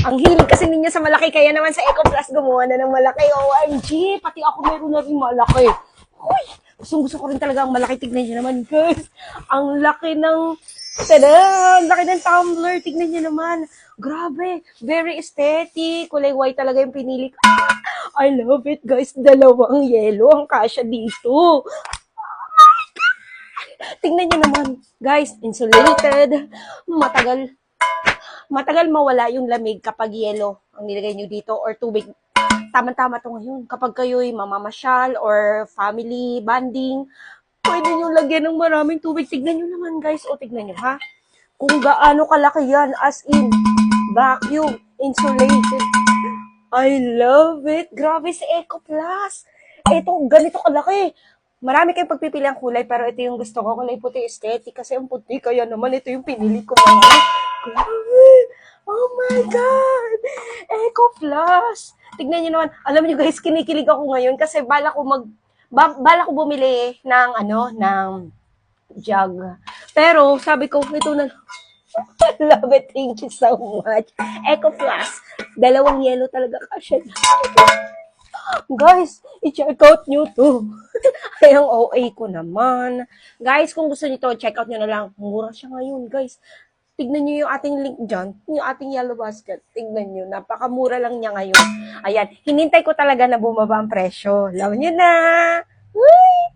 Ang hilig kasi ninyo sa malaki, kaya naman sa Eco Plus gumawa na ng malaki. OMG, pati ako meron na rin malaki. Uy, gusto ko rin talaga ang malaki. Tignan nyo naman, guys. Ang laki ng, tada! Ang laki ng tumbler. Tignan nyo naman. Grabe, very aesthetic. Kulay white talaga yung pinili ko. I love it, guys. Dalawang yellow ang kasya dito. Tingnan nyo naman, guys, insulated. Matagal mawala yung lamig kapag yelo ang nilagay nyo dito or tubig. Tama-tama to ngayon. Kapag kayo'y mamamasyal or family bonding, pwede nyo lagyan ng maraming tubig. Tignan nyo naman, guys. O, tignan nyo, ha? Kung gaano kalaki yan, as in, vacuum, insulated. I love it. Grabe si Eco Plus. Ito, ganito kalaki. Marami kayong pagpipili ang kulay, pero ito yung gusto ko. Kulay puti, aesthetic. Kasi ang puti, kaya naman ito yung pinili ko. Grabe. Oh my God. Eco Plus. Tignan nyo naman. Alam nyo guys, kinikilig ako ngayon kasi bala ko bumili ng ng jug. Pero sabi ko, ito na. Love it. Thank you so much. Eco Plus. Dalawang yellow talaga kasi. Guys, i-check out nyo to. Ay, ang OA ko naman. Guys, kung gusto nyo to, check out nyo na lang. Mura siya ngayon, guys. Tignan nyo yung ating link dyan, yung ating yellow basket. Tignan nyo, napakamura lang niya ngayon. Ayan, hinintay ko talaga na bumaba ang presyo. Alam nyo na. Uy!